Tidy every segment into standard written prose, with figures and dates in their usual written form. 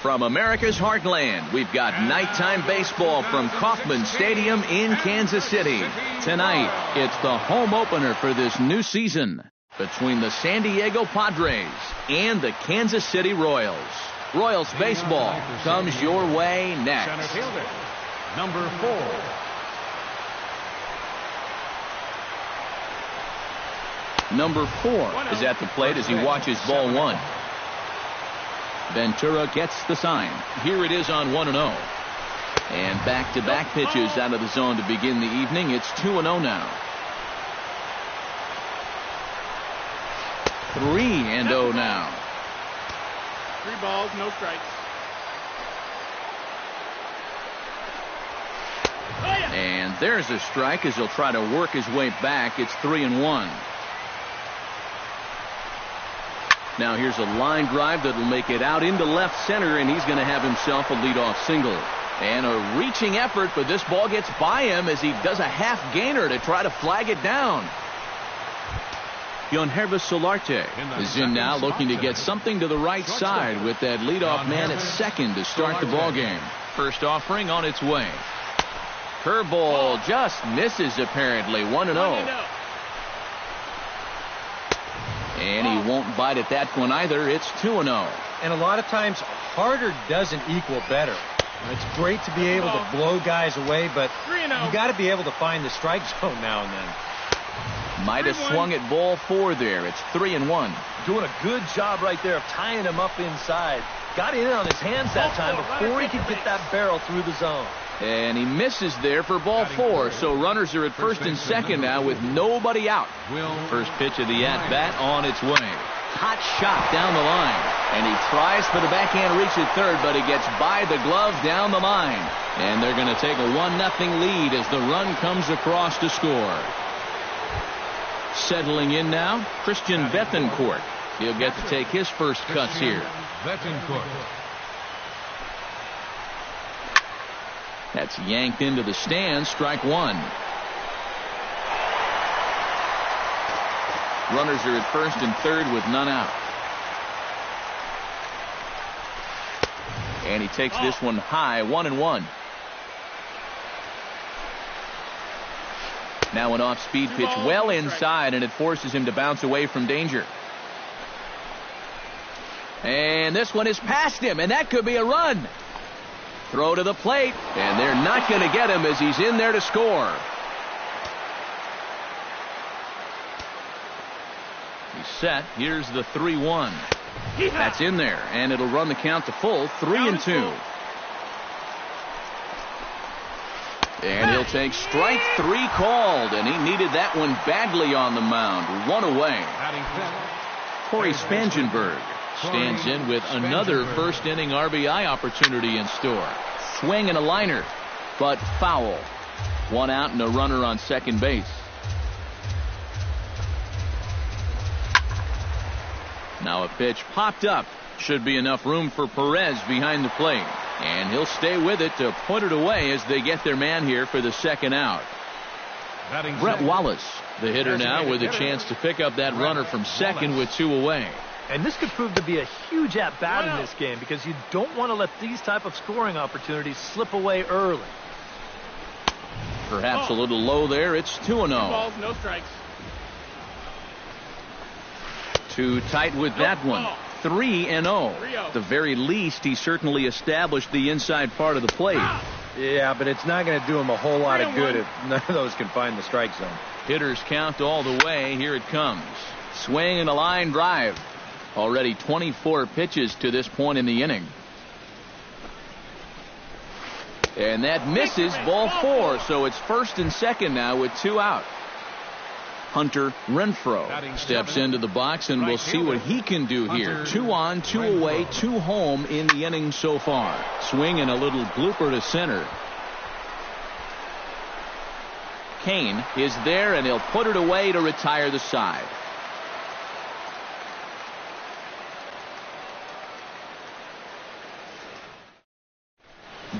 From America's heartland, we've got nighttime baseball from Kauffman Stadium in Kansas City. Tonight, it's the home opener for this new season between the San Diego Padres and the Kansas City Royals. Royals baseball comes your way next. Center fielder, number 4. Number 4 is at the plate as he watches ball 1. Ventura gets the sign. Here it is on 1-0. And back-to-back pitches out of the zone to begin the evening. It's 2-0 now. 3-0 now. 3 balls, no strikes. And there's a strike as he'll try to work his way back. It's 3-1. Now here's a line drive that will make it out into left center, and he's going to have himself a leadoff single. And a reaching effort, but this ball gets by him as he does a half gainer to try to flag it down. Yonhervis Solarte is in now, looking to get something to the right side with that leadoff man at second to start the ball game. First offering on its way. Curveball just misses apparently. 1-0. And he won't bite at that one either. It's 2-0. And a lot of times, harder doesn't equal better. It's great to be able to blow guys away, but you got to be able to find the strike zone now and then. Might have swung at ball 4 there. It's 3-1. Doing a good job right there of tying him up inside. Got in on his hands that time before he could get that barrel through the zone. And he misses there for ball 4. So runners are at first and second now with nobody out. First pitch of the at-bat on its way. Hot shot down the line. And he tries for the backhand reach at third, but he gets by the glove down the line. And they're going to take a 1-0 lead as the run comes across to score. Settling in now, Christian Bethancourt. He'll get to take his first cuts here. Bethancourt. That's yanked into the stands. Strike 1. Runners are at first and third with none out. And he takes this one high. 1-1. Now an off-speed pitch well inside, and it forces him to bounce away from danger. And this one is past him, and that could be a run. Throw to the plate, and they're not going to get him as he's in there to score. He's set. Here's the 3-1. That's in there, and it'll run the count to full. 3-2. And he'll take strike 3 called, and he needed that one badly on the mound. 1 away. Corey Spangenberg stands in with another first-inning RBI opportunity in store. Swing and a liner, but foul. 1 out and a runner on second base. Now a pitch popped up. Should be enough room for Perez behind the plate. And he'll stay with it to put it away as they get their man here for the second out. Brett Wallace, the hitter now, with a chance to pick up that runner from second with 2 away. And this could prove to be a huge at-bat in this game because you don't want to let these type of scoring opportunities slip away early. Perhaps a little low there. It's 2-0. 2 balls, no strikes. Too tight with that one. 3-0. At the very least, he certainly established the inside part of the plate. Yeah, but it's not going to do him a whole lot of good if none of those can find the strike zone. Hitters count all the way. Here it comes. Swing and a line drive. Already 24 pitches to this point in the inning. And that misses ball 4. So it's first and second now with 2 out. Hunter Renfroe steps into the box, and we'll see what he can do here. 2 on, 2 away, 2 home in the inning so far. Swing and a little blooper to center. Kane is there, and he'll put it away to retire the side.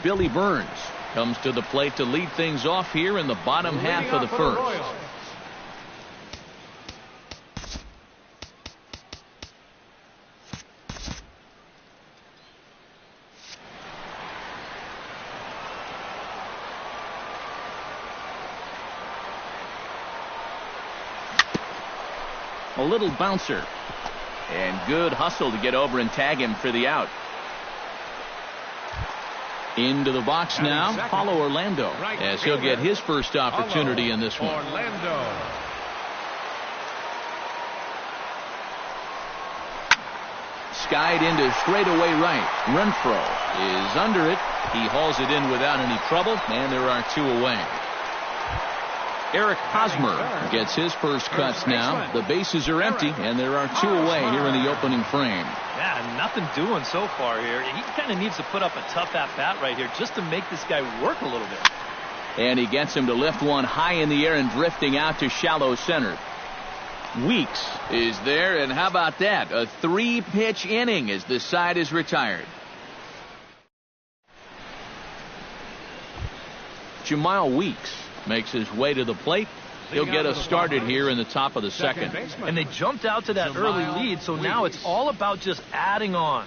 Billy Burns comes to the plate to lead things off here in the bottom half of the first. A little bouncer. And good hustle to get over and tag him for the out. Into the box now, Paulo Orlando, as he'll get his first opportunity in this one. Orlando. Skied into straightaway right. Renfroe is under it. He hauls it in without any trouble, and there are 2 away. Eric Hosmer gets his first cuts now. The bases are empty, and there are 2 away here in the opening frame. Yeah, nothing doing so far here. He kind of needs to put up a tough at-bat right here just to make this guy work a little bit. And he gets him to lift one high in the air and drifting out to shallow center. Weeks is there, and how about that? A 3-pitch inning as the side is retired. Jamal Weeks makes his way to the plate. He'll get us started here in the top of the second. And they jumped out to that early lead, so now it's all about just adding on.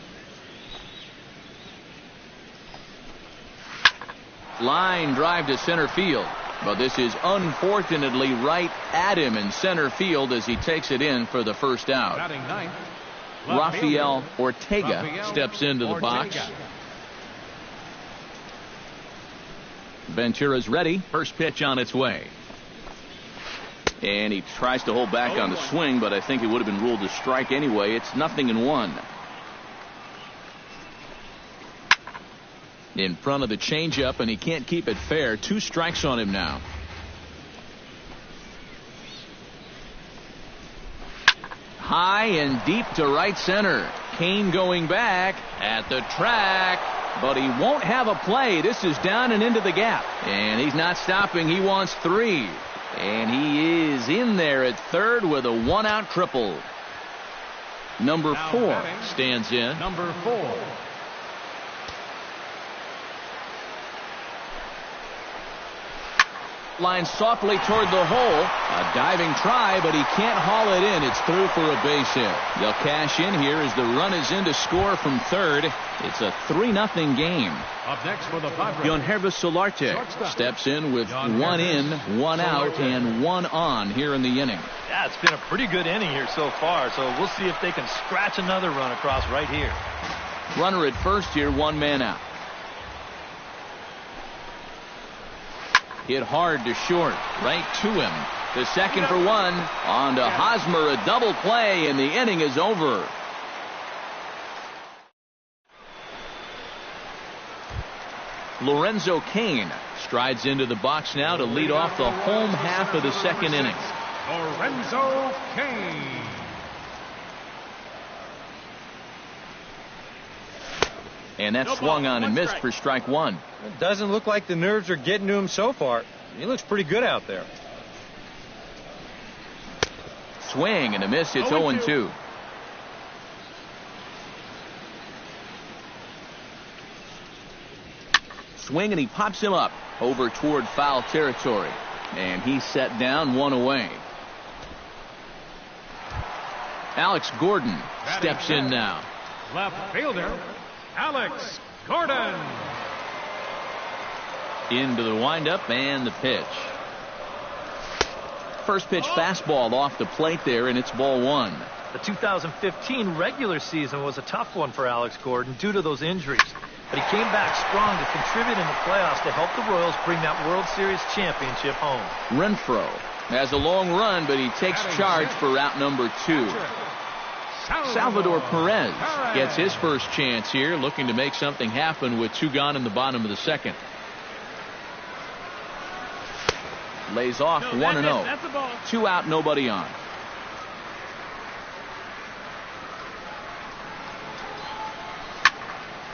Line drive to center field. But this is unfortunately right at him in center field as he takes it in for the first out. Rafael Ortega steps into the box. Ventura's ready. First pitch on its way. And he tries to hold back on the swing, but I think it would have been ruled a strike anyway. It's 0-1. In front of the changeup, and he can't keep it fair. 2 strikes on him now. High and deep to right center. Kane going back at the track, but he won't have a play. This is down and into the gap, and he's not stopping. He wants 3, and he is in there at third with a 1-out triple. Number 4 stands in. Number 4. Line softly toward the hole. A diving try, but he can't haul it in. It's through for a base hit. They'll cash in here as the run is in to score from third. It's a 3-0 game. Up next for the Padres, Yonhervis Solarte steps in with 1 in, 1 out, and 1 on here in the inning. Yeah, it's been a pretty good inning here so far, so we'll see if they can scratch another run across right here. Runner at first here, 1 man out. Hit hard to short, right to him. The second for 1. On to Hosmer, a double play, and the inning is over. Lorenzo Cain strides into the box now to lead off the home half of the second inning. Lorenzo Cain. And that swung on and missed for strike 1. It doesn't look like the nerves are getting to him so far. He looks pretty good out there. Swing and a miss. It's 0-2. Swing and he pops him up over toward foul territory. And he's set down, 1 away. Alex Gordon steps in now. Left fielder, Alex Gordon. Into the windup and the pitch. First pitch fastball off the plate there, and it's ball 1. The 2015 regular season was a tough one for Alex Gordon due to those injuries. But he came back strong to contribute in the playoffs to help the Royals bring that World Series championship home. Renfroe has a long run, but he takes charge for out number 2. Salvador Perez gets his first chance here, looking to make something happen with 2 gone in the bottom of the second. Lays off 1-0. 2 out, nobody on.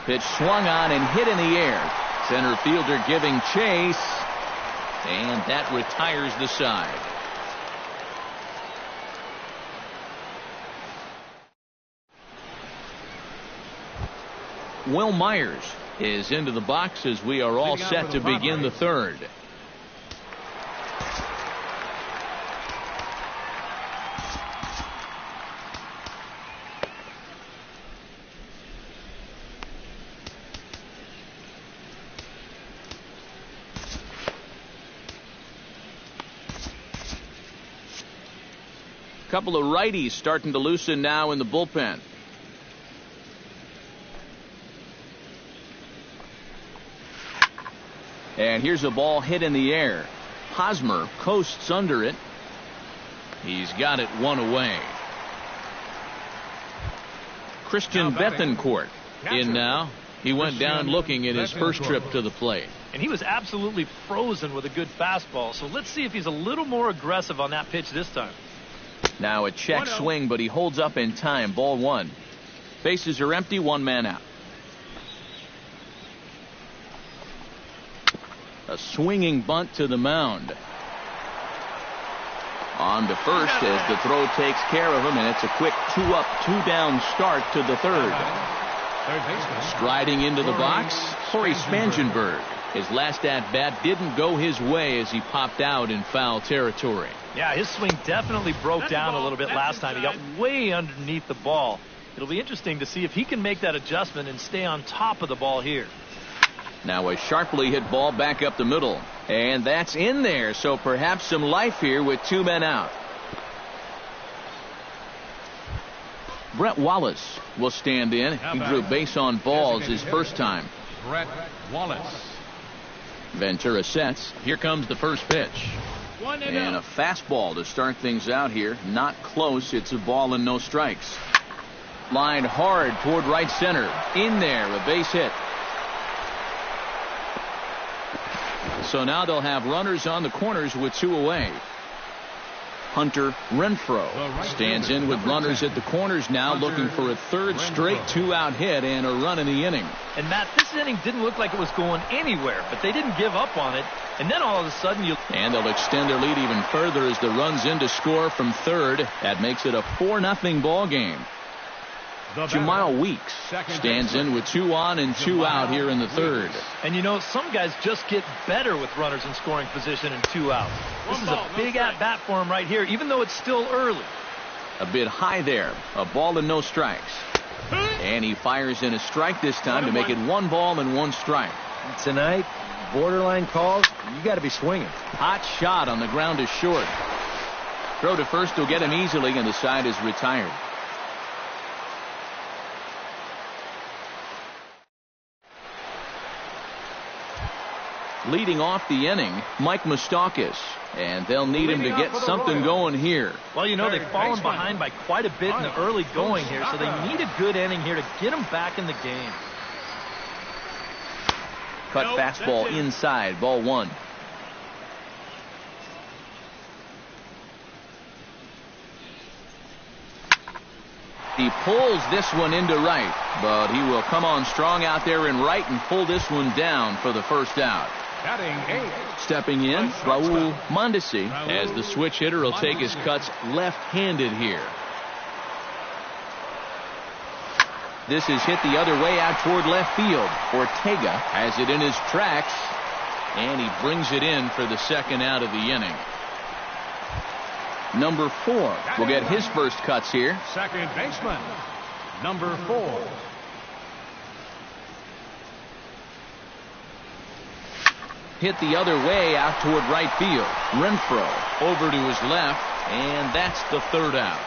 Pitch swung on and hit in the air. Center fielder giving chase, and that retires the side. Will Myers is into the box as we are all set to begin the third. couple of righties starting to loosen now in the bullpen. And here's a ball hit in the air. Hosmer coasts under it. He's got it one away. Christian Bethancourt in now. He went down looking at his first trip to the plate. And he was absolutely frozen with a good fastball. So let's see if he's a little more aggressive on that pitch this time. Now a check swing, but he holds up in time. Ball one. Bases are empty, one man out. A swinging bunt to the mound. On to first as the throw takes care of him, and it's a quick 2-up, 2-down start to the third. Striding into the box, Corey Spangenberg. His last at-bat didn't go his way as he popped out in foul territory. Yeah, his swing definitely broke down a little bit last time. He got way underneath the ball. It'll be interesting to see if he can make that adjustment and stay on top of the ball here. Now a sharply hit ball back up the middle. And that's in there, so perhaps some life here with two men out. Brett Wallace will stand in. He drew base on balls his first time. Brett Wallace. Ventura sets. Here comes the first pitch. And a fastball to start things out here. Not close. It's a ball and no strikes. Line hard toward right center. In there, a base hit. So now they'll have runners on the corners with two away. Hunter Renfroe stands in with runners at the corners now, looking for a third straight two-out hit and a run in the inning. And Matt, this inning didn't look like it was going anywhere, but they didn't give up on it. And then all of a sudden And they'll extend their lead even further as the run's in to score from third. That makes it a 4-0 ball game. Jamal Weeks stands in with 2 on and 2 out here in the third. And you know, some guys just get better with runners in scoring position and 2 outs. This is a big at-bat for him right here, even though it's still early. A bit high there. A ball and no strikes. And he fires in a strike this time to make it 1 ball and 1 strike. Tonight, borderline calls, you got to be swinging. Hot shot on the ground is short. Throw to first will get him easily, and the side is retired. Leading off the inning, Mike Moustakas, and they'll need him to get something going here. Well, you know, they've fallen behind by quite a bit in the early going here, so they need a good inning here to get them back in the game. Cut fastball inside, ball 1. He pulls this one into right, but he will come on strong out there in right and pull this one down for the first out. Stepping in, Raul Mondesi, as the switch hitter will take his cuts left-handed here. This is hit the other way out toward left field. Ortega has it in his tracks, and he brings it in for the second out of the inning. Number 4 will get his first cuts here. Second baseman, number 4. Hit the other way out toward right field. Renfroe over to his left, and that's the third out.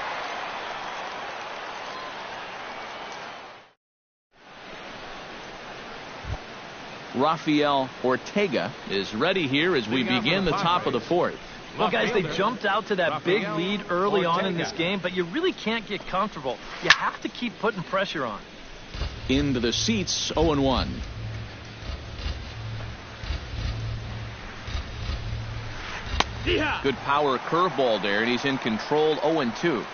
Rafael Ortega is ready here as we begin the top of the fourth. Well, guys, they jumped out to that big lead early on in this game, but you really can't get comfortable. You have to keep putting pressure on. Into the seats, 0-1. Good power curveball there, and he's in control, 0-2.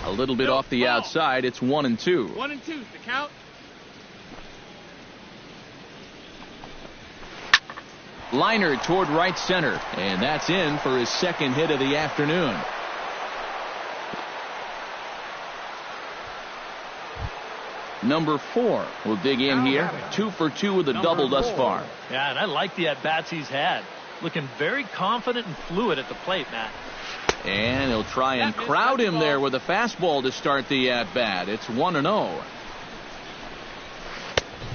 A little bit off the outside, it's 1-2. 1-2, the count. Liner toward right center, and that's in for his second hit of the afternoon. Number 4 will dig in here. 2 for 2 with a double thus far. Yeah, and I like the at-bats he's had. Looking very confident and fluid at the plate, Matt. And he'll try and crowd him there with a fastball to start the at-bat. It's 1-0.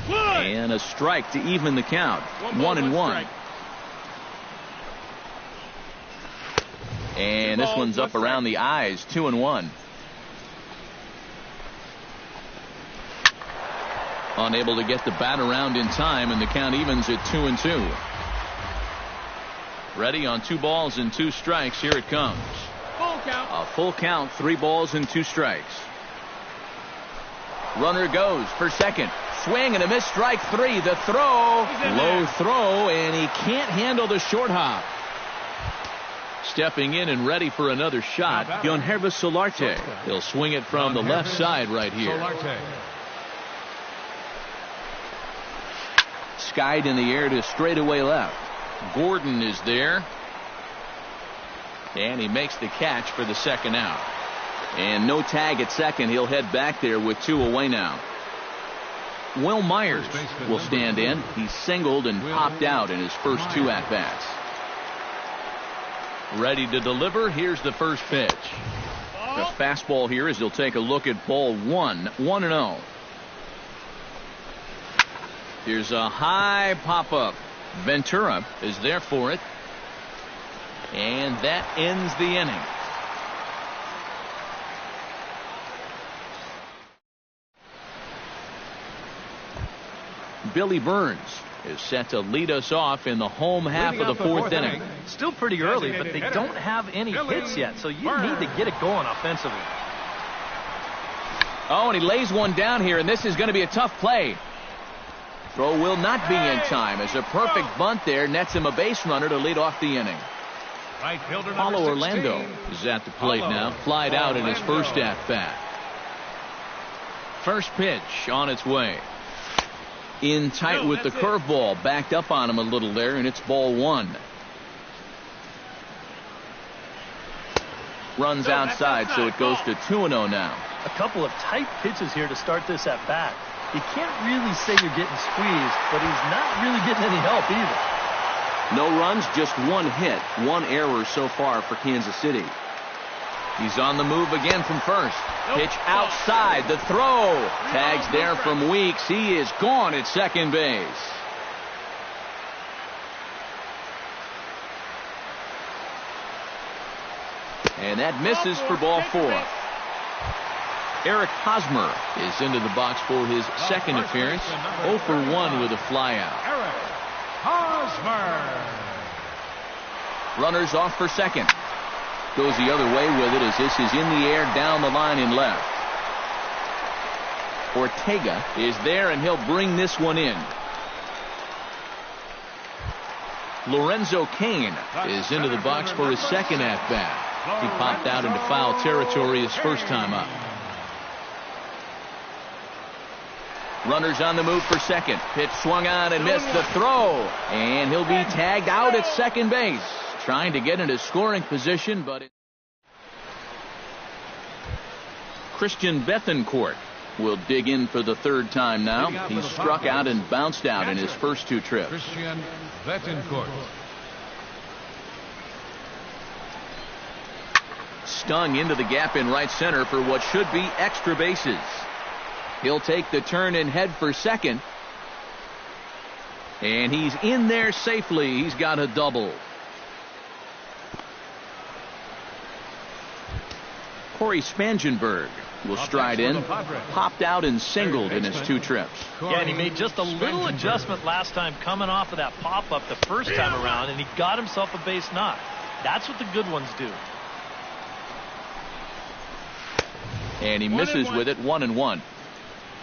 And a strike to even the count. 1-1. And this one's up around the eyes, 2-1. Unable to get the bat around in time, and the count evens at 2-2. Ready on 2 balls and 2 strikes. Here it comes. Full count. A full count, 3 balls and 2 strikes. Runner goes for second. Swing and a miss, strike 3. The throw, low throw, and he can't handle the short hop. Stepping in and ready for another shot, Guilherme Solarte. He'll swing it from the left side right here. Skied in the air to straightaway left. Gordon is there. And he makes the catch for the second out. And no tag at second. He'll head back there with 2 away now. Will Myers will stand in. He's singled and popped out in his first 2 at-bats. Ready to deliver. Here's the first pitch. The fastball here as he'll take a look at ball 1. 1-0. Here's a high pop-up. Ventura is there for it. And that ends the inning. Billy Burns is set to lead us off in the home half of the 4th inning. Still pretty early, but they don't have any hits yet, so you need to get it going offensively. Oh, and he lays one down here, and this is going to be a tough play. Throw will not be in time as a perfect bunt there nets him a base runner to lead off the inning. Paulo Orlando is at the plate now, flied out in his first at-bat. First pitch on its way. In tight with the curveball, backed up on him a little there, and it's ball 1. Runs outside, so it goes to 2-0 now. A couple of tight pitches here to start this at bat. You can't really say you're getting squeezed, but he's not really getting any help either. No runs, just 1 hit, 1 error so far for Kansas City. He's on the move again from first. Pitch outside, the throw. Tags there from Weeks. He is gone at second base. And that misses for ball 4. Eric Hosmer is into the box for his second appearance. 0 for 1 with a flyout. Eric Hosmer. Runners off for second. Goes the other way with it as this is in the air down the line in left. Ortega is there and he'll bring this one in. Lorenzo Cain is into the box for his second at-bat. He popped out into foul territory his first time up. Runners on the move for second. Pitch swung on and missed the throw. And he'll be tagged out at second base. Trying to get into scoring position, but Christian Bethancourt will dig in for the 3rd time now. He struck out and bounced out in his first 2 trips. Christian Bethancourt. Stung into the gap in right center for what should be extra bases. He'll take the turn and head for second. And he's in there safely. He's got a double. Corey Spangenberg will stride in. Popped out and singled in his 2 trips. Yeah, and he made just a little adjustment last time coming off of that pop-up the first time around, and he got himself a base knock. That's what the good ones do. And he misses with it, 1-1.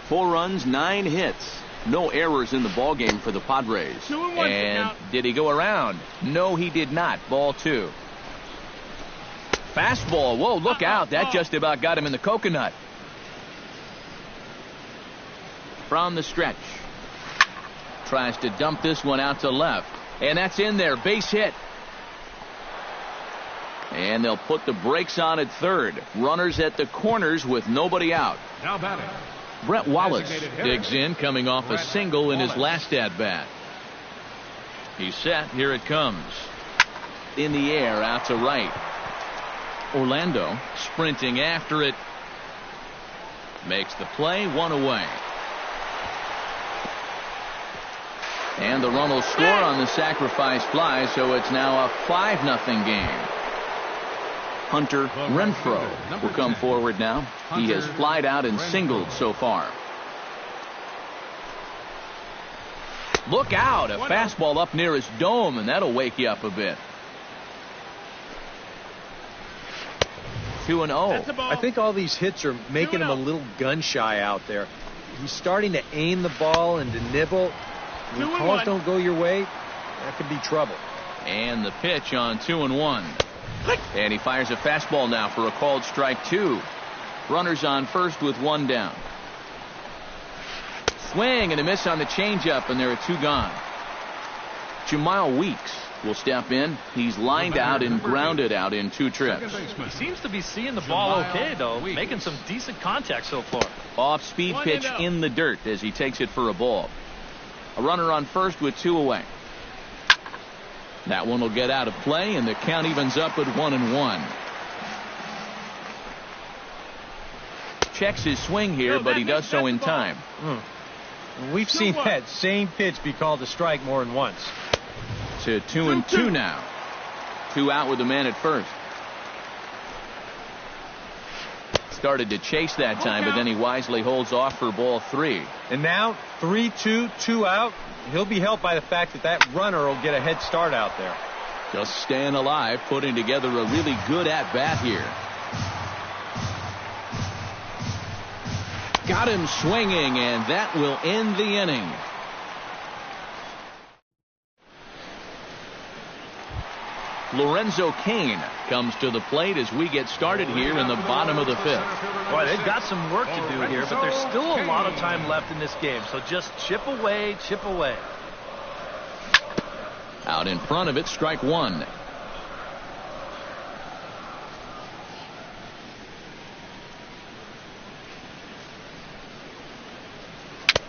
4 runs, 9 hits. No errors in the ballgame for the Padres. And did he go around? No, he did not. Ball 2. Fastball. Whoa, look out. That just about got him in the coconut. From the stretch. Tries to dump this one out to left. And that's in there. Base hit. And they'll put the brakes on at third. Runners at the corners with nobody out. Now batting. Brett Wallace digs in, coming off a single in his last at-bat. He's set. Here it comes. In the air, out to right. Orlando sprinting after it. Makes the play, 1 away. And the run will score on the sacrifice fly, so it's now a 5-0 game. Hunter Renfroe will come forward now. He has flied out and singled so far. Look out, a fastball up near his dome, and that'll wake you up a bit. 2-0. I think all these hits are making him a little gun-shy out there. He's starting to aim the ball and to nibble. When calls don't go your way, that could be trouble. And the pitch on 2-1. And he fires a fastball now for a called strike 2. Runners on first with 1 down. Swing and a miss on the changeup, and there are 2 gone. Jamal Weeks will step in. He's lined out and grounded out in 2 trips. He seems to be seeing the ball okay, though, making some decent contact so far. Off-speed pitch in the dirt as he takes it for a ball. A runner on first with 2 away. That one will get out of play, and the count evens up at 1-1. Checks his swing here, but he does so in time. We've seen that same pitch be called a strike more than once. To 2-2 now. 2 out with the man at first. Started to chase that time, but then he wisely holds off for ball 3. And now 3-2, 2 out. He'll be helped by the fact that that runner will get a head start out there. Just staying alive, putting together a really good at-bat here. Got him swinging, and that will end the inning. Lorenzo Cain comes to the plate as we get started here in the bottom of the 5th. Boy, they've got some work to do here, but there's still a lot of time left in this game, so just chip away, chip away. Out in front of it, strike 1.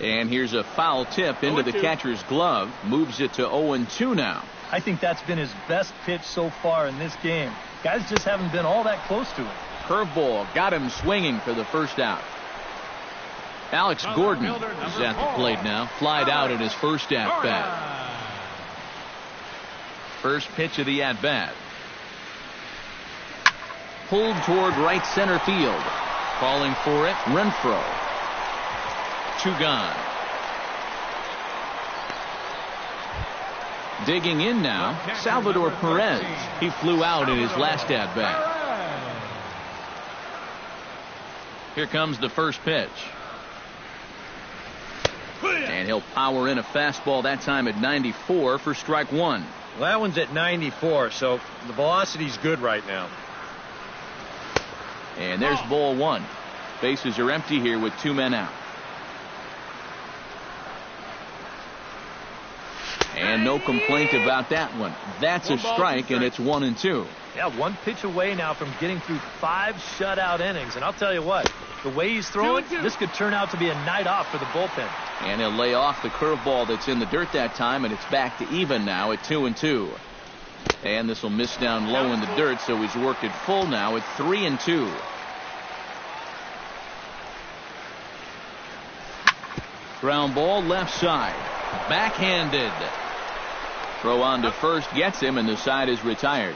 And here's a foul tip into the catcher's glove. Moves it to 0-2 now. I think that's been his best pitch so far in this game. Guys just haven't been all that close to it. Curveball got him swinging for the first out. Alex Gordon is at the plate now. Flied out in his first at-bat. First pitch of the at-bat. Pulled toward right center field. Calling for it, Renfroe. 2 gone. Digging in now, Salvador Perez. He flew out in his last at-bat. Here comes the first pitch. And he'll power in a fastball that time at 94 for strike 1. Well, that one's at 94, so the velocity's good right now. And there's ball 1. Bases are empty here with 2 men out. And no complaint about that one. That's a strike, and it's 1-2. Yeah, 1 pitch away now from getting through 5 shutout innings. And I'll tell you what, the way he's throwing, this could turn out to be a night off for the bullpen. And he'll lay off the curveball that's in the dirt that time, and it's back to even now at 2-2. And this will miss down low in the dirt, so he's worked it full now at 3-2. Ground ball left side. Backhanded. Throw on to first gets him, and the side is retired.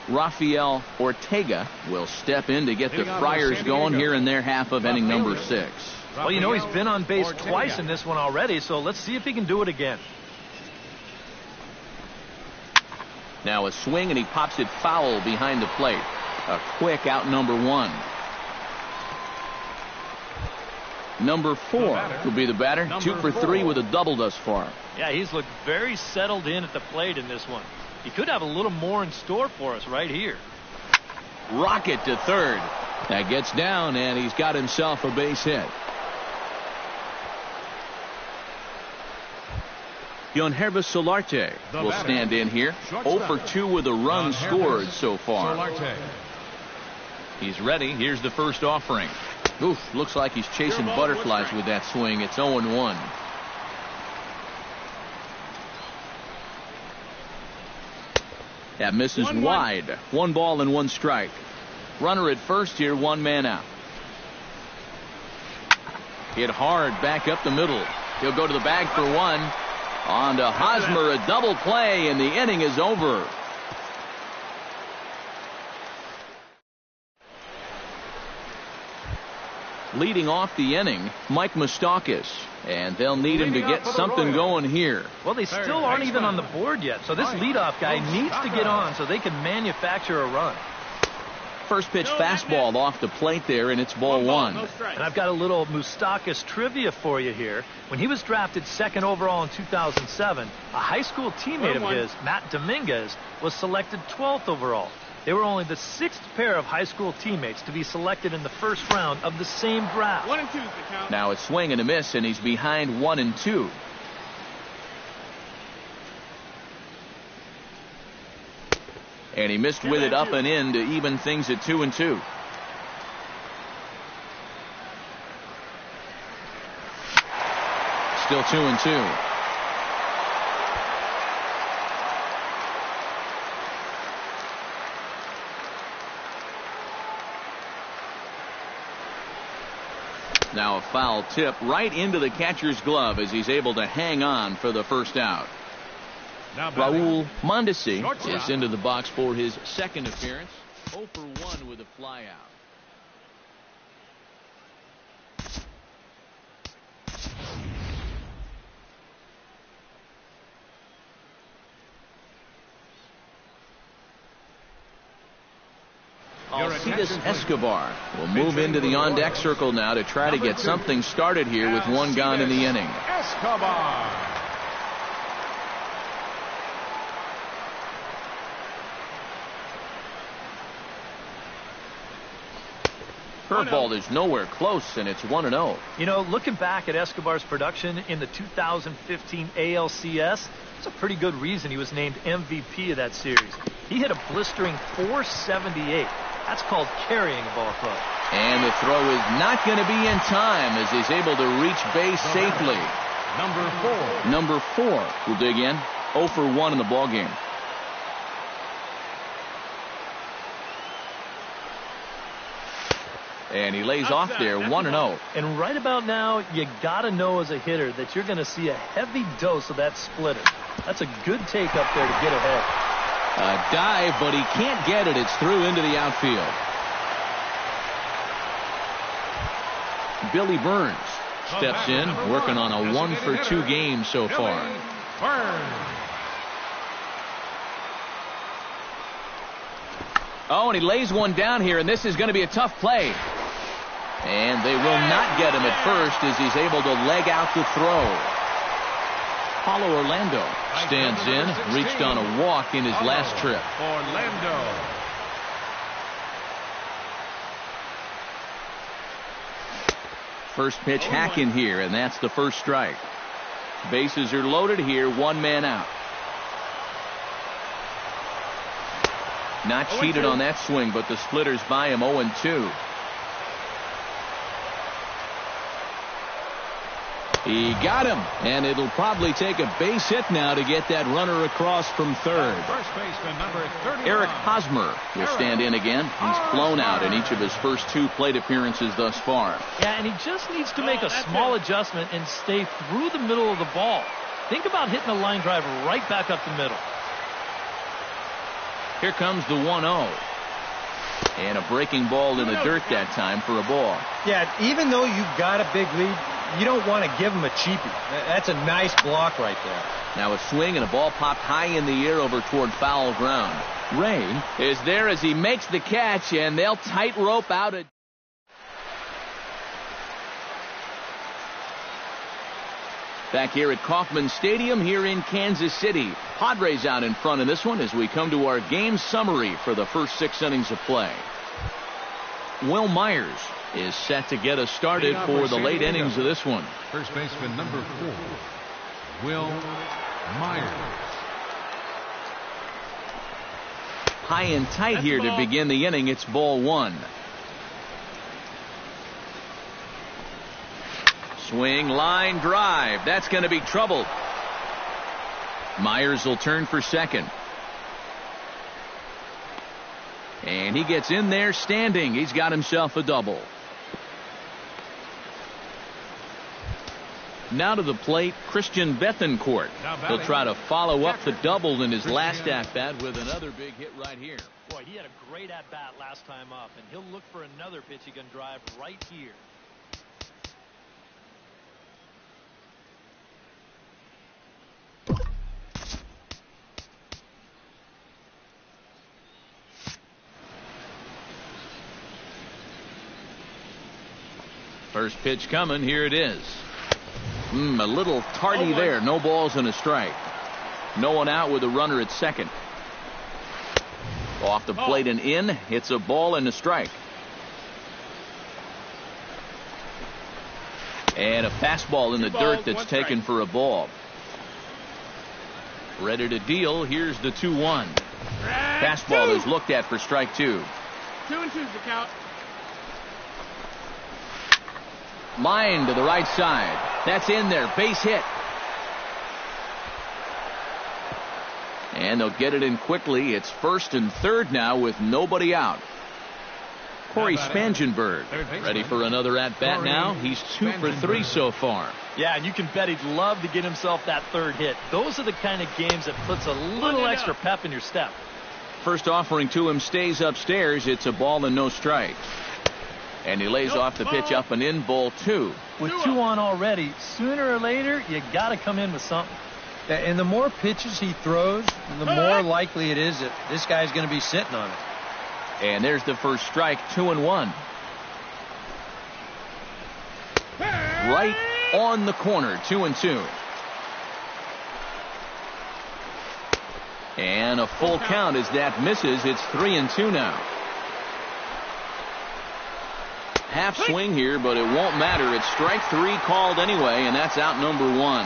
Rafael Ortega will step in to get the Friars going here in their half of inning number 6. Well, you know, he's been on base twice in this one already, so let's see if he can do it again. Now a swing, and he pops it foul behind the plate. A quick out number 1. Number 4 will be the batter. 2 for 3 with a double thus far. Yeah, he's looked very settled in at the plate in this one. He could have a little more in store for us right here. Rocket to third. That gets down, and he's got himself a base hit. Yonhervis Solarte will stand in here. 0 for 2 with a run scored so far. He's ready. Here's the first offering. Oof, looks like he's chasing butterflies with that swing. It's 0-1. That misses wide. 1 ball and 1 strike. Runner at first here, 1 man out. Hit hard back up the middle. He'll go to the bag for 1. On to Hosmer, a double play, and the inning is over. Leading off the inning, Mike Moustakas, and they'll need him to get something going here. Well, they still aren't even on the board yet, so this leadoff guy needs to get on so they can manufacture a run. First pitch fastball off the plate there, and it's ball one. And I've got a little Moustakas trivia for you here. When he was drafted second overall in 2007, a high school teammate of his, Matt Dominguez, was selected 12th overall. They were only the 6th pair of high school teammates to be selected in the first round of the same draft. 1 and 2 is the count. Now a swing and a miss, and he's behind 1-2. And he missed with it up and in to even things at 2-2. Still 2-2. Now a foul tip right into the catcher's glove as he's able to hang on for the first out. Raul Mondesi is into the box for his second appearance. 0 for 1 with a flyout. Alcides Escobar will move into the on-deck circle now to try to get something started here with one gone in the inning. Escobar. Curveball is nowhere close, and it's 1-0. You know, looking back at Escobar's production in the 2015 ALCS, it's a pretty good reason he was named MVP of that series. He hit a blistering .478. That's called carrying a ball club. And the throw is not going to be in time as he's able to reach base safely. Number 4 will dig in. 0 for 1 in the ballgame. And he lays off there, 1-0. And right about now, you got to know as a hitter that you're going to see a heavy dose of that splitter. That's a good take up there to get ahead. A dive, but he can't get it. It's through into the outfield. Billy Burns steps in, working on a 1 for 2 game so far. Oh, and he lays one down here, and this is going to be a tough play. And they will not get him at first as he's able to leg out the throw. Paulo Orlando stands in, reached on a walk in his last trip. Orlando. First pitch hack in here, and that's the first strike. Bases are loaded here, 1 man out. Not cheated on that swing, but the splitters by him 0-2. He got him, and it'll probably take a base hit now to get that runner across from third. First baseman number 31. Eric Hosmer will stand in again. He's flown out in each of his first 2 plate appearances thus far. Yeah, and he just needs to make a small adjustment and stay through the middle of the ball. Think about hitting a line drive right back up the middle. Here comes the 1-0. And a breaking ball in the dirt that time for a ball. Yeah, even though you've got a big lead, you don't want to give him a cheapie. That's a nice block right there. Now a swing and a ball popped high in the air over toward foul ground. Ray is there as he makes the catch, and they'll tightrope out it. Back here at Kauffman Stadium here in Kansas City. Padres out in front of this one as we come to our game summary for the first 6 innings of play. Will Myers is set to get us started for the late innings of this one. First baseman number 4, Will Myers. High and tight here to begin the inning. It's ball 1. Swing, line, drive. That's going to be trouble. Myers will turn for second. And he gets in there standing. He's got himself a double. Now to the plate, Christian Bethencourt. He'll try to follow up the double in his last at-bat with another big hit right here. Boy, he had a great at-bat last time up, and he'll look for another pitch he can drive right here. First pitch coming. Here it is. A little tardy there. No balls and a strike. No one out with a runner at second. Off the plate and in. It's a ball and a strike. And a fastball in the dirt that's taken for a ball. Ready to deal. Here's the 2-1. Fastball is looked at for strike 2. 2-2's the count. Line to the right side. That's in there. Base hit. And they'll get it in quickly. It's first and third now with nobody out. Corey Spangenberg ready for another at-bat now. He's 2 for 3 so far. Yeah, and you can bet he'd love to get himself that third hit. Those are the kind of games that puts a little extra pep in your step. First offering to him stays upstairs. It's a ball and no strikes. And he lays off the pitch up and in, ball 2. With 2 on already, sooner or later, you got to come in with something. And the more pitches he throws, the more likely it is that this guy's going to be sitting on it. And there's the first strike, 2-1. Right on the corner, 2-2. And a full count as that misses. It's 3-2 now. Half swing here, but it won't matter. It's strike 3 called anyway, and that's out number 1.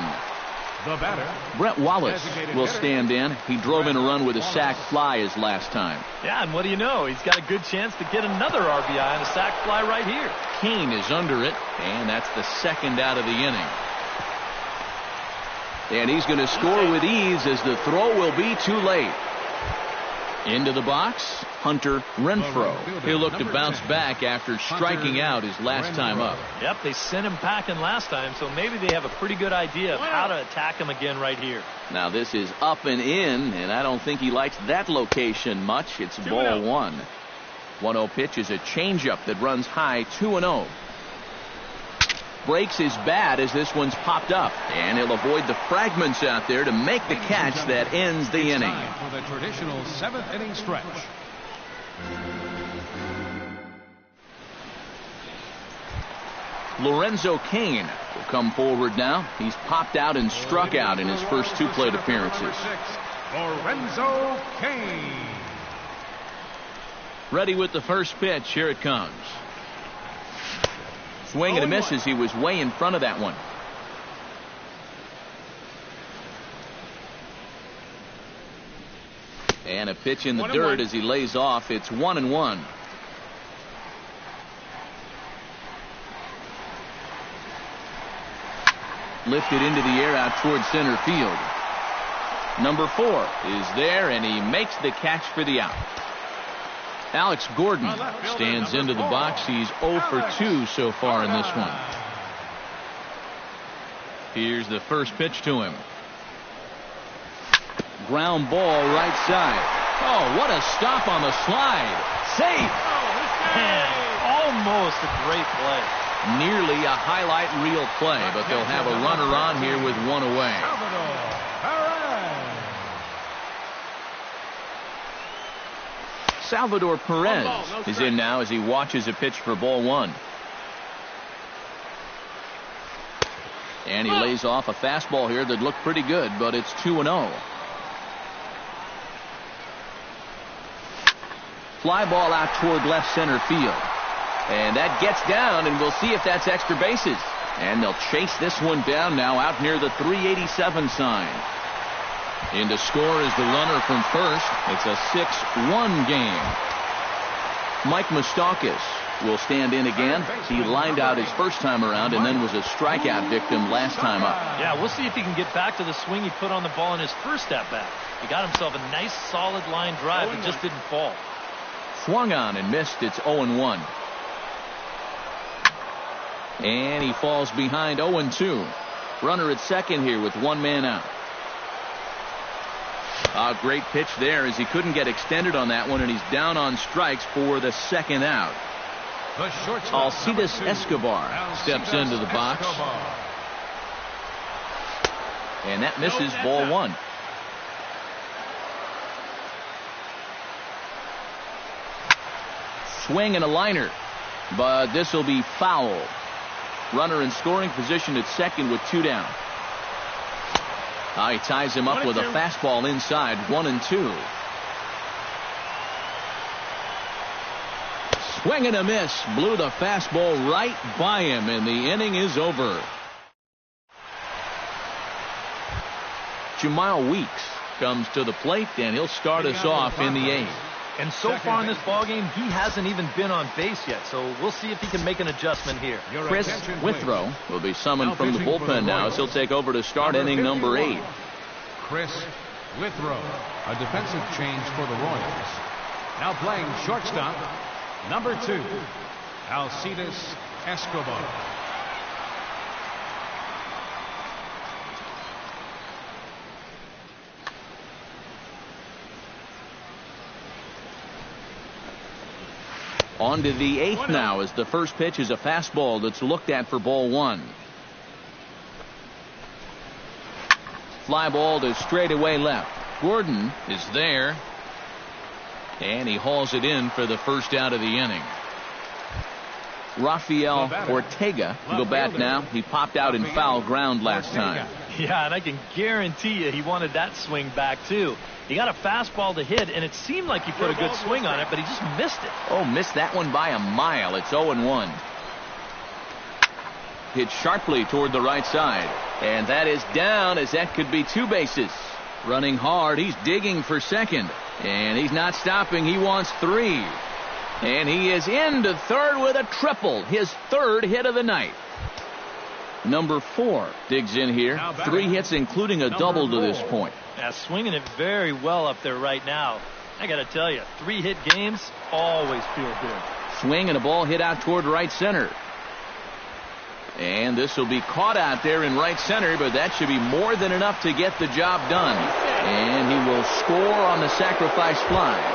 The batter, Brett Wallace will stand in. He drove in a run with a sac fly his last time. Yeah, and what do you know? He's got a good chance to get another RBI on a sac fly right here. Kane is under it, and that's the second out of the inning. And he's going to score with ease as the throw will be too late. Into the box, Hunter Renfroe. He'll look to bounce back after striking out his last time up. Yep, they sent him packing last time, so maybe they have a pretty good idea of how to attack him again right here. Now this is up and in, and I don't think he likes that location much. It's ball 1. 1-0 pitch is a changeup that runs high, 2-0. Breaks his bat as this one's popped up, and he'll avoid the fragments out there to make the catch that ends the inning. Time for the traditional 7th inning stretch. Lorenzo Cain will come forward now. He's popped out and struck out in his first 2 plate appearances. Lorenzo Cain. Ready with the first pitch. Here it comes. Swing and a miss as he was way in front of that one. And a pitch in the dirt as he lays off. It's 1-1. Lifted into the air out towards center field. Number 4 is there, and he makes the catch for the out. Alex Gordon stands into the box. He's 0 for 2 so far in this one. Here's the first pitch to him. Ground ball right side. Oh, what a stop on the slide. Safe. Man, almost a great play. Nearly a highlight reel play, but they'll have a runner on here with 1 away. Salvador Perez is in now as he watches a pitch for ball 1. And he lays off a fastball here that looked pretty good, but it's 2-0. Fly ball out toward left center field. And that gets down, and we'll see if that's extra bases. And they'll chase this one down now out near the 387 sign. In to score is the runner from first. It's a 6-1 game. Mike Moustakas will stand in again. He lined out his first time around and then was a strikeout victim last time up. Yeah, we'll see if he can get back to the swing he put on the ball in his first at-bat. He got himself a nice solid line drive. It just didn't fall. Swung on and missed. It's 0-1. And he falls behind 0-2. Runner at second here with one man out. A great pitch there as he couldn't get extended on that one, and he's down on strikes for the second out. Alcides Escobar steps into the box. And that misses, ball one. Swing and a liner, but this will be foul. Runner in scoring position at second with two down. He ties him up with a fastball inside, 1-2. Swing and a miss. Blew the fastball right by him, and the inning is over. Jamal Weeks comes to the plate, and he'll start us off in the eighth. And so far in this ballgame, he hasn't even been on base yet, so we'll see if he can make an adjustment here. Chris Withrow will be summoned from the bullpen now as he'll take over to start inning number 8. Chris Withrow, a defensive change for the Royals. Now playing shortstop, number 2, Alcides Escobar. On to the 8th now as the first pitch is a fastball that's looked at for ball 1. Fly ball to straightaway left. Gordon is there, and he hauls it in for the first out of the inning. Rafael Ortega will go back now. He popped out in foul ground last time. Yeah, and I can guarantee you he wanted that swing back too. He got a fastball to hit, and it seemed like he put a good swing on it, but he just missed it. Oh, missed that one by a mile. It's 0-1. Hit sharply toward the right side, and that is down as that could be 2 bases. Running hard, he's digging for second, and he's not stopping. He wants 3. And he is into third with a triple, his 3rd hit of the night. Number 4 digs in here. 3 hits, including a double to this point. Yeah, swinging it very well up there right now. I got to tell you, 3-hit games always feel good. Swing and a ball hit out toward right center. And this will be caught out there in right center, but that should be more than enough to get the job done. And he will score on the sacrifice fly.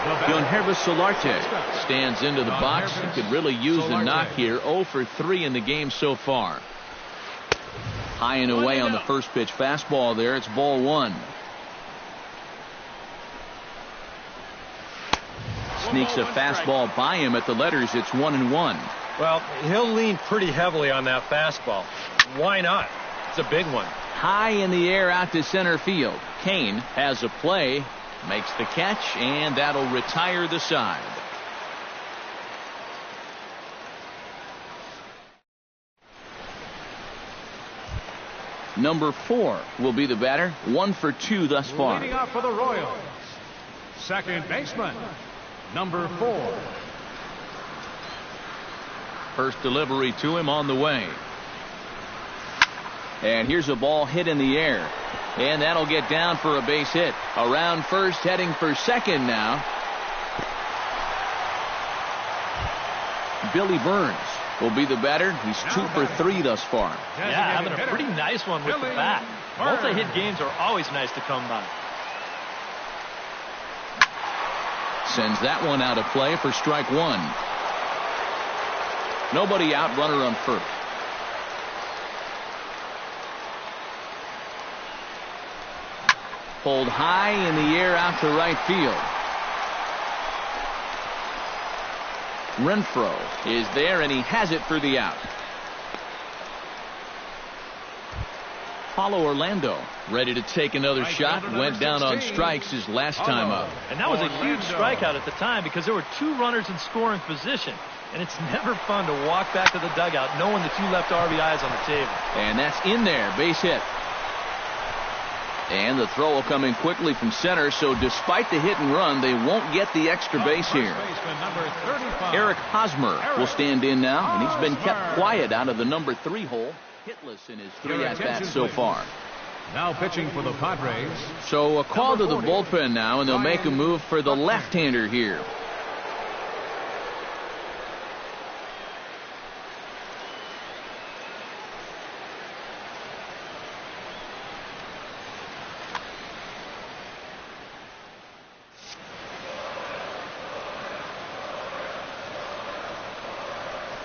Yonhervis Solarte stands into the box. He could really use a knock here. 0 for 3 in the game so far. High and away on the first pitch fastball there. It's ball 1. Sneaks a fastball by him at the letters. It's 1-1. Well, he'll lean pretty heavily on that fastball. Why not? It's a big one. High in the air out to center field. Kane has a play. Makes the catch, and that'll retire the side. Number 4 will be the batter. 1 for 2 thus far. Leading off for the Royals, second baseman, number 4. First delivery to him on the way. And here's a ball hit in the air. And that'll get down for a base hit. Around first, heading for second now. Billy Burns will be the batter. He's 2 for 3 thus far. Yeah, having a pretty nice one with the bat. Multi-hit games are always nice to come by. Sends that one out of play for strike 1. Nobody out, runner on first. Pulled high in the air out to right field. Renfroe is there, and he has it for the out. Paulo Orlando ready to take another shot. Went down on strikes his last time up. And that was a huge strikeout at the time because there were 2 runners in scoring position. And it's never fun to walk back to the dugout knowing that you left RBIs on the table. And that's in there. Base hit. And the throw will come in quickly from center, so despite the hit and run, they won't get the extra base here. Eric Hosmer will stand in now, and he's been kept quiet out of the number 3 hole. Hitless in his 3 at-bats so far. Now pitching for the Padres. So a call to the bullpen now, and they'll make a move for the left-hander here.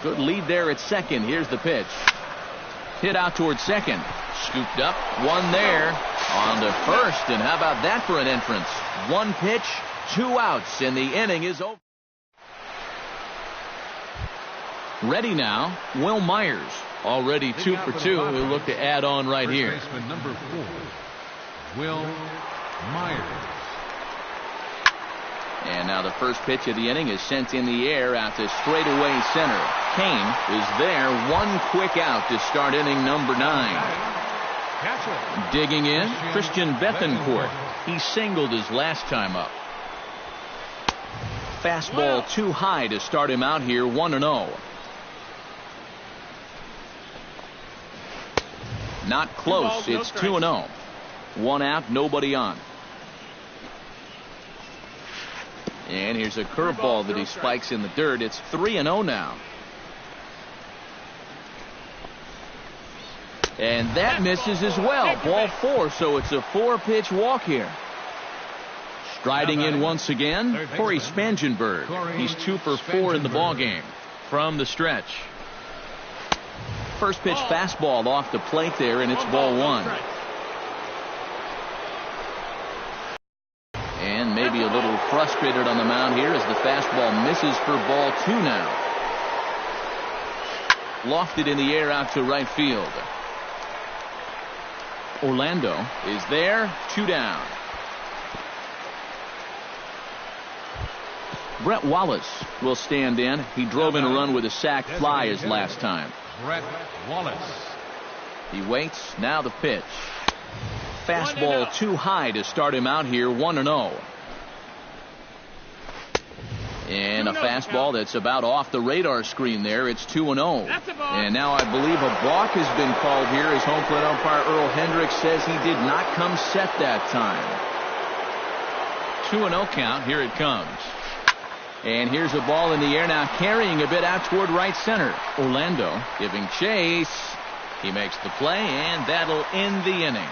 Good lead there at second. Here's the pitch. Hit out towards second. Scooped up. One there. On to first. And how about that for an entrance? One pitch, 2 outs, and the inning is over. Ready now, Will Myers. Already 2 for 2. He'll look to add on right here. Baseman number 4, Will Myers. And now the first pitch of the inning is sent in the air out to straightaway center. Kane is there. 1 quick out to start inning number 9. Digging in, Christian Bethancourt. He singled his last time up. Fastball too high to start him out here, 1-0. Not close. It's 2-0. 1 out, nobody on. And here's a curveball that he spikes in the dirt. It's 3-0 now. And that misses as well. Ball 4, so it's a 4-pitch walk here. Striding in once again, Corey Spangenberg. He's 2 for 4 in the ballgame. From the stretch. First pitch fastball off the plate there, and it's ball 1. And maybe a little frustrated on the mound here as the fastball misses for ball 2 now. Lofted in the air out to right field. Orlando is there, 2 down. Brett Wallace will stand in. He drove in a run with a sac fly his last time. Brett Wallace. He waits. Now the pitch. Fastball too high to start him out here, 1-0. And a fastball that's about off the radar screen there. It's 2-0. And now I believe a balk has been called here as home plate umpire Earl Hendricks says he did not come set that time. 2-0 count. Here it comes. And here's a ball in the air now, carrying a bit out toward right center. Orlando giving chase. He makes the play, and that'll end the inning.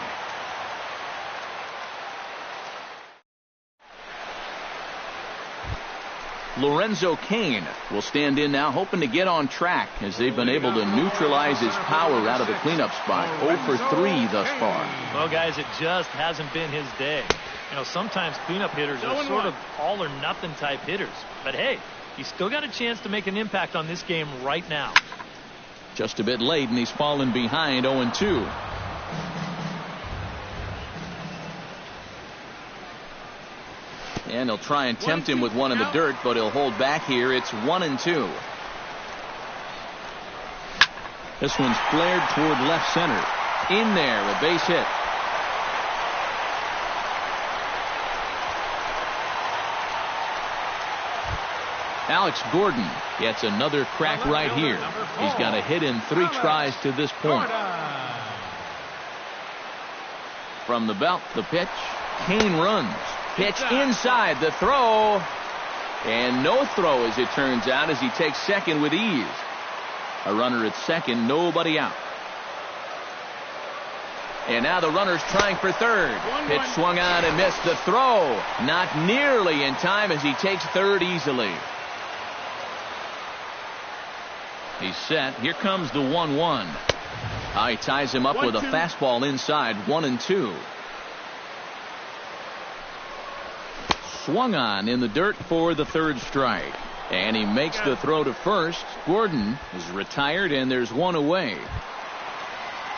Lorenzo Kane will stand in now, hoping to get on track as they've been able to neutralize his power out of the cleanup spot. 0 for 3 thus far. Well, guys, it just hasn't been his day. You know, sometimes cleanup hitters are sort of all or nothing type hitters. But hey, he's still got a chance to make an impact on this game right now. Just a bit late, and he's fallen behind 0-2. And he'll try and tempt him with one in the dirt, but he'll hold back here. It's 1-2. This one's flared toward left center. In there, a base hit. Alex Gordon gets another crack right here. He's got a hit in 3 tries to this point. From the belt, the pitch. Kane runs. Pitch inside, the throw. And no throw, as it turns out, as he takes second with ease. A runner at second, nobody out. And now the runner's trying for third. Pitch swung on and missed. The throw not nearly in time as he takes third easily. He's set. Here comes the 1-1. He ties him up with a fastball inside. 1-2. Swung on in the dirt for the third strike. And he makes the throw to first. Gordon is retired, and there's one away.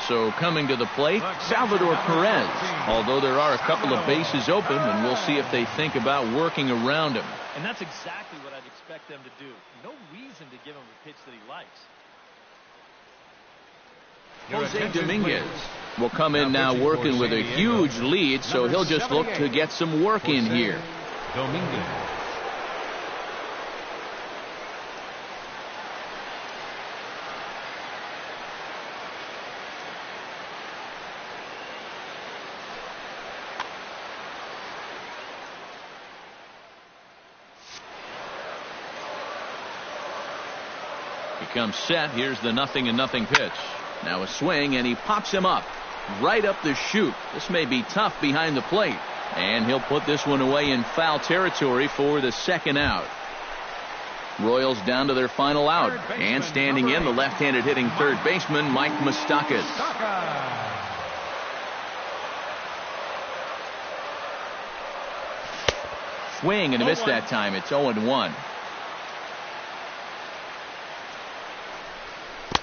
So coming to the plate, Salvador Perez. Although there are a couple of bases open, and we'll see if they think about working around him. And that's exactly what I'd expect them to do. No reason to give him a pitch that he likes. Jose Dominguez will come in now working with a huge lead, so he'll just look to get some work in here. Dominguez. He comes set. Here's the 0-0 pitch. Now a swing, and he pops him up right up the chute. This may be tough behind the plate. And he'll put this one away in foul territory for the second out. Royals down to their final out. And standing in, the left-handed hitting third baseman, Mike Moustakas. Swing and a miss that time. It's 0-1.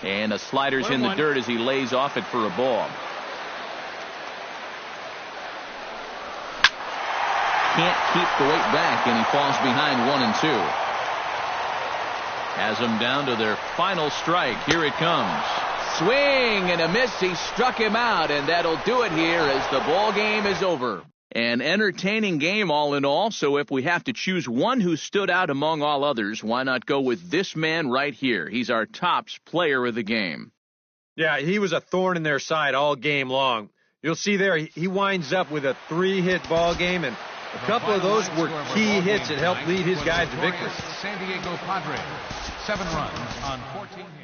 And a slider's in the dirt as he lays off it for a ball. Can't keep the weight back, and he falls behind 1-2. Has them down to their final strike. Here it comes. Swing and a miss. He struck him out, and that'll do it here as the ball game is over. An entertaining game all in all, so if we have to choose one who stood out among all others, why not go with this man right here? He's our tops player of the game. Yeah, he was a thorn in their side all game long. You'll see there, he winds up with a 3-hit ball game, and a couple of those were key hits that helped lead his guys to victory. San Diego Padres, 7 runs on 14 hits.